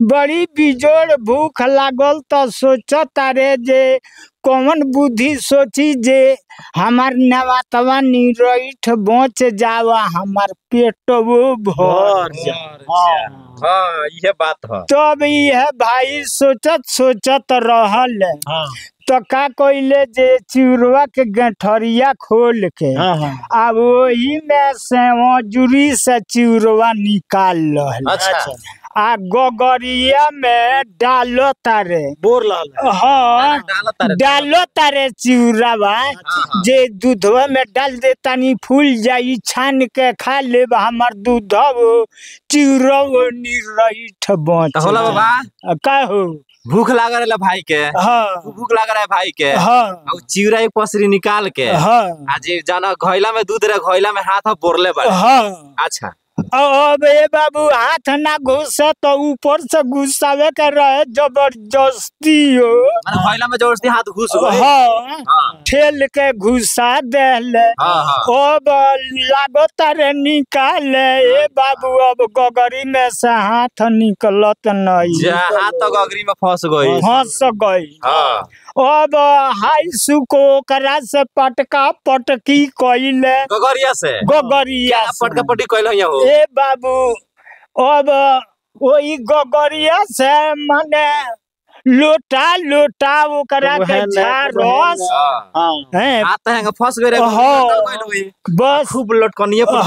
बड़ी बिजोड़ भूख लागल तो सोचता रे जे कौन बुद्धि सोची जे हमार नवातवा निरठ बच जावा हमार पेटवो भर जा। हाँ ये बात है। तब यह भाई सोचत रहल तो का कोइले जे चिउरवा के गठरिया खोल के आ वही में से जुरी से चिउरवा निकाल रहल। अच्छा आ गोगरिया में डालो तारे बोर लाल। हाँ डालो तारे चिउरावा जे दूधवा में डाल दे तनी फूल जाई छान के खा ले हमार दूधव चिउरव निरठ बच होला बाबा का हो भूख लाग रहा भाई के। हाँ भूख लाग रहा है भाई के। हाँ चिउरा एक पसरी निकाल के हाँ आज जाना घोइला में दूध रहे घोइला में हाथ बोरले बड़े। हाँ अच्छा अब ए बाबू हाथ ना घुसे तो ऊपर से घुसावे के रहे जबरदस्ती हो। घोइला में जबरदस्ती हाथ घुस गए। हाँ ठेल के घुसा देले। अब लागो तारे निकाले ए बाबू अब गगरी में से हाथ निकलत नहीं। हाथ तो गगरी में फंस गई। अब हाई सुको करा से पटका पटकी कइले गगरिया से पटका पटकी कइले हो। ए बाबू अब वही गगरिया से माने लोटा ओकरा के झारस हाथ हैंग फंस गए रे बस खूब लटकनिए पर।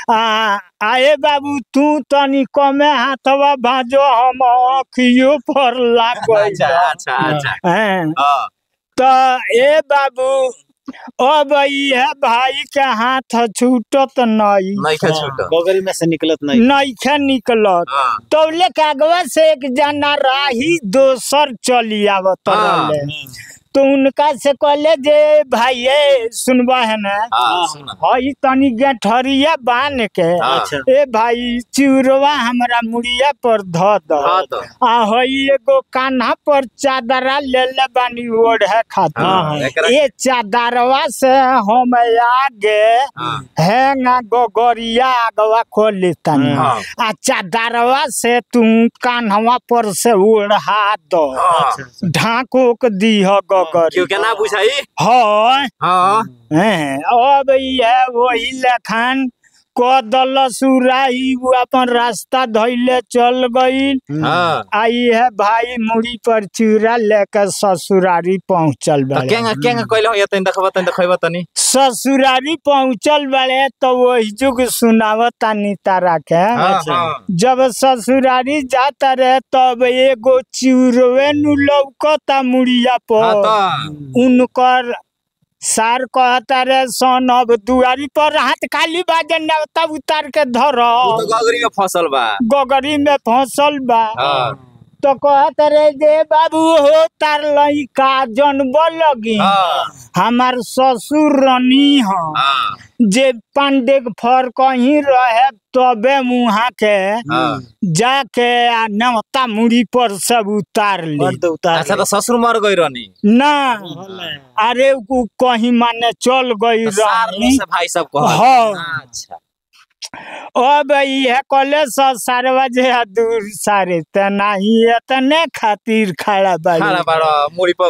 हाँ आए बाबू तू तनी कमे हाथवा भाजो हम अखियो पर लाग। अच्छा तो ए बाबू अब यह भाई के हाथ छूटत नहीं गगरी में से निकलत नहीं निकलत। तो ले कागवा से एक जना राही दोसर चली आवत रहे तो उनका से कहले जे भाई सुनबा है ना हई तनी गठरिया बांध के ए भाई चिउरवा हमरा मुड़िया पर ध द आ हई एगो कान्हा पर चादरा लेले बानी ओढ़े खातिर ए चादरवा से हम आगे हैंगा गगरिया आगवा खोल लेतानी आ चादरवा से तू कान्हवा पर से ओढ़ा दो ढाको के दीह क्यों क्या ना बुझाई। अब यह वही लखान कदल सुराही वो अपन रास्ता धैले चल गई। आई है भाई मुड़ी पर चिउरा लेकर ससुरारी पहुँचल ससुरारी पहुँचल बड़े तो वही जुग सुनावता तारा के। जब ससुरारी जाता रहे तब एगो चिउरवे नु लौकता मुड़िया पर उनकर सार कहता रे सन अब दुआरी पर हाथ खाली बाजन तब उतार के धर गगरी में फसल बा तो कहता रे जे बाबू हो तार लइका जनब लगी हमार ससुर रनी जे पांडे फर कहीं रहे तबे मुहा के जाके नवता मुड़ी पर सब उतार ले। अच्छा तो ससुर मर गई रनी ना अरे कहीं माने चल गई रनी भाई सब को। अच्छा अब यह कले सारे दूर सारे नहीं इतने खातिर खड़ा मुड़ी पर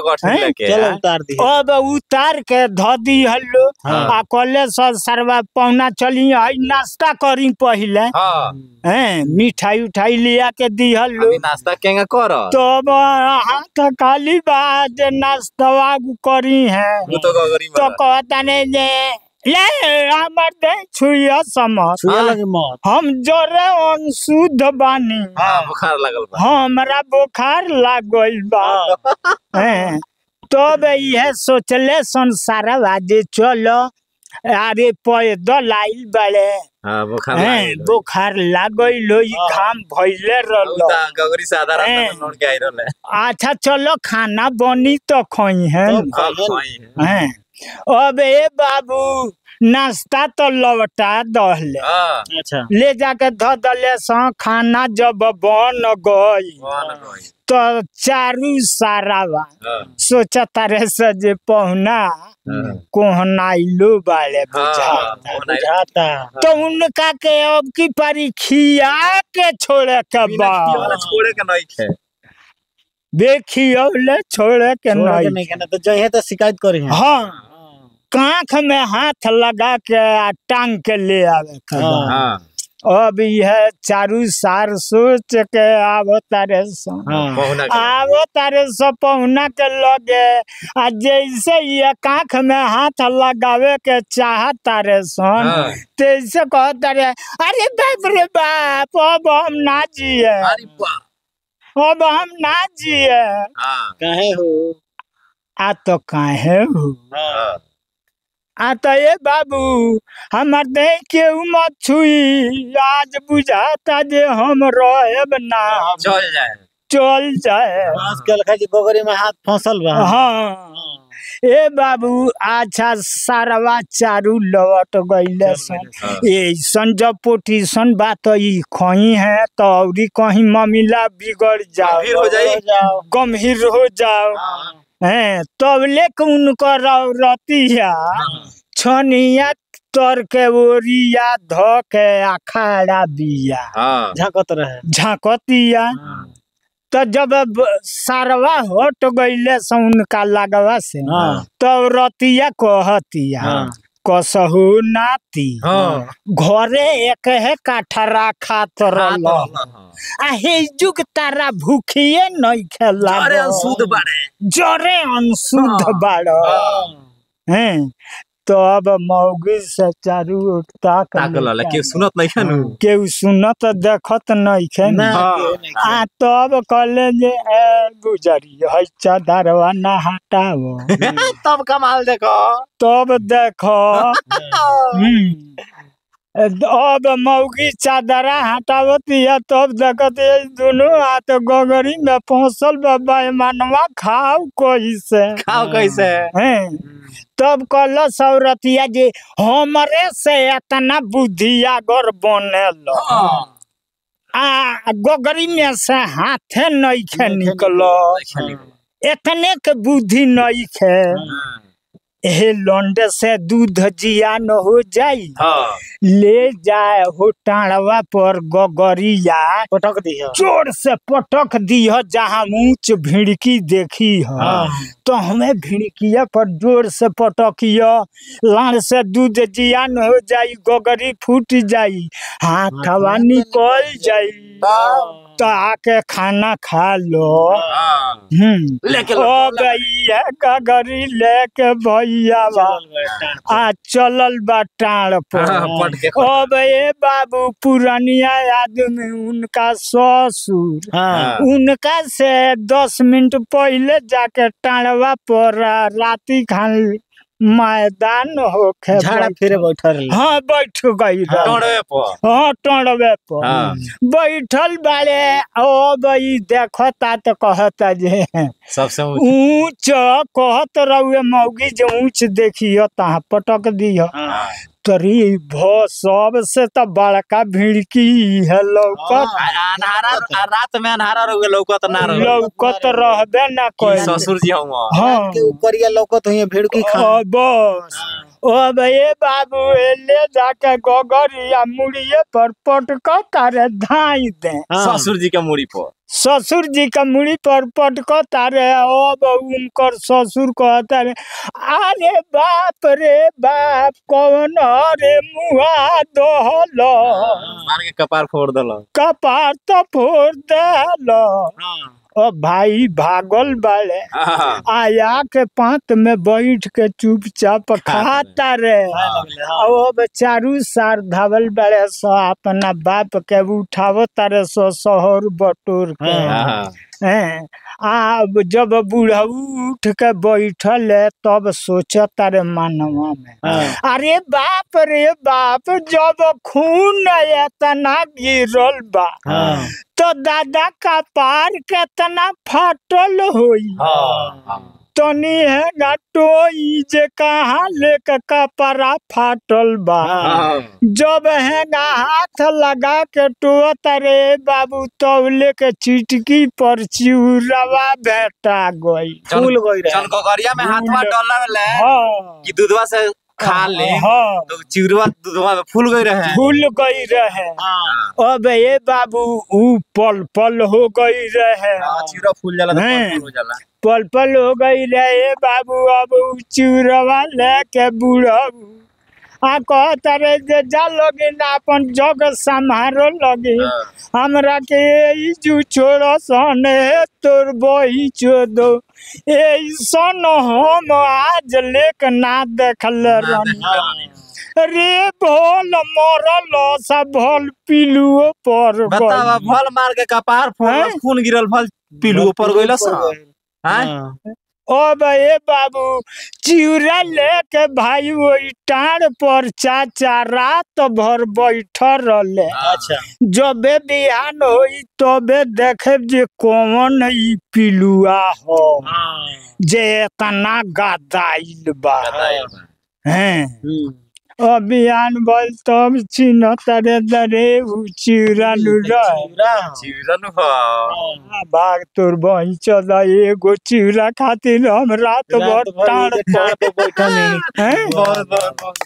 उतार दी। अब उतार के ध दी हल्लो आ कले सरवा पौना चली नाश्ता करी पहले मिठाई उठाई लिया के दी हल्लो नाश्ता केंगा कर तब हाथ खाली बात नाश्ता करी है तो कहता नहीं ले हमर दे छुइया समझ हम जोरे अनशुद्ध बानी। बुखार लगल बा हमरा बुखार लागल बा। तब यह सोचले संसार बाजे चलो अरे पैदल आइल बड़े बुखार लागल घाम भइले गगरी साधारण अच्छा चलो खाना बनी तो खई है। अब ए बाबू नाश्ता तो लौटा दहले ले जाके ध दले खाना जब बन गई तो चारू सारावा सोचा तारे से जे पहुना कोहनाइलो बाले बुझाता तो उनका के अब की परीक्षा के छोड़े के बाद छोड़े के नहीं खे देखियो ले छोड़े के नहीं तो जहे तो शिकायत करी हाँ कांख में हाथ लगा के टांग के ले आवे अब यह चारू सार सोच के आवो तारे सो पहुना के लगे आ जैसे ये कांख में हाथ लगावे के चाहत तारे सन तैसे कह तारे अरे बाप रे बाप अब हम ना जिए अब हम ना जिए काहे हो आ तो काहे हो आ तो ये बाबू हमार देह के मत छुई आज बुझाता जे हम रहब ना चल जाए जी गोगरी में हाथ फंसल बा हाँ ए बाबू अच्छा सारवा चारू लौट गईले सन ऐसन जब पोटीशन बात ई खई है तो औरी कहीं मामला बिगड़ जाओ गंभीर हो जाओ हैं तब लेक उनकर रतिया छनिया तर के ओरिया ध के अखाड़ा बिया झांकतिया तो जब सारवा हट गईले से उनका लगवा से तब रतिया कहतिया कसहु नाती घरे एक है काठरा खात रहल आ हे जुग तारा भूखिए नहीं खेला जरे अनशुद्ध बाड़ हैं तो अब मौगी से चारू के सुनत नहीं खनु के सुनत देखत नहीं खे आ तब कहले जे गुजरी है चादरवा ना हटाओ तब कमाल देखो तब देखो अब मौगी चादरा हटावती है तब देखते दोनों हाथ गोगरी में पहुँचल मनवा खाओ कैसे हैं तब कहल सौरतिया जे हमरे से इतना बुद्धिया गर बनेल आ गोगरी में से हाथे नहीं खे निकलो इतने के बुद्धि नहीं खे हे लौंडे से दूध जिया न हो जाई ले जाए हो टाणवा पर गोगरिया पटक दिया जोर से पटक दिया जहाँ ऊंच भिड़की देखी है तो हमें भिड़किया पर जोर से पटकिया लाड़ से दूध जिया न हो जाई गोगरी फूट जाई हाथवा निकल जाई तो आके खाना खा लो भैया गगरी लेके भैया आ चलल बा टाड़ पर अब ये बाबू पुरानिया आदमी उनका ससुर उनका से 10 मिनट पहले जाके टाड़वा पर राती खान मैदान होके झाड़ा फिरे बैठल हाँ बैठ गई हाँ टड़वे पर बैठल बाले अब देखता तो कहता जे सबसे ऊंच कहत रहुए मौगी जो ऊंच देखियो तहाँ पटक दियो तरी सबसे तो बड़का भिड़की है लौकत रात में अन्हारा रहुए लौकत ना लौकत रहबे ना कोई ससुर जी हुआ हाँ के ऊपर ये लौकत हुई भिड़की बस अब ये बाबू ले जाके गोगरिया मुड़िए पर पटक तारे धाई दे ससुर जी के मुड़ी पर ससुर जी का मुड़ी पर पटक तारे अब उनकर ससुर कहता रे अरे बाप रे बाप कौन रे मुहा दोहल मार के कपार फोड़ दल कपार तो फोड़ दल ओ भाई भागल बाले आया के पात में बैठ के चुपचाप खाता रे अब चारू सार धावल बाले सो अपना बाप के उठावो तारे सो शहर बटोर के अब जब बुढ़ऊ उठ के बैठल है तब सोचा तारे मनवा में अरे बाप रे बाप जब खून इतना गिरल बा तो दादा का पार कितना फाटल होई तनी है गाटोई जे कहाँ लेके कपड़ा फाटल बा जब है हाथ लगा के टोत रे बाबू तब लेके चिटकी पर चिउरवा भेटा गई फूल गई रहे जन कोकरिया में हाथवा डॉलर ले हाँ कि दूधवा से खा ले हाँ तो चिउरवा दूधवा में फूल गई रहे फूल गई रहे अब ये बाबू ऊ पल पल हो गई रहे चिउरा फूल जाला तो हैं। फल हो जाला पल पल हो गई रहे बाबू अब ऊ चिउरवा लेके बुढ़ऊ आ कहत रे जे जा लोगे ना अपन जग संभारो लगे हमरा के ई जू छोड़ सने तोर बही चोदो ऐसन हम आज लेक ना देखल रनी रे भोल मरल सब भोल पिलुओ पर बतावा गइल। भल मार के कपार फोड़ हैं? खून गिरल भल पिलू ऊपर गइल सा हैं अब ए बाबू चिउरा लेके भाई वही टाड़ पर चाचा रात भर बैठ रहे अच्छा जबे बिहान होई तबे देखे जे कौन ई पिलुआ हो जे इतना गदाइल बा हैं अभियान बल तब चिन्ह तरे दरे उ चिउरा लुरा चिउरा नु हो भाग तोर बही चल एगो चिउरा खातिर हम रात भर टाड़ बैठा नहीं हैं बहुत बहुत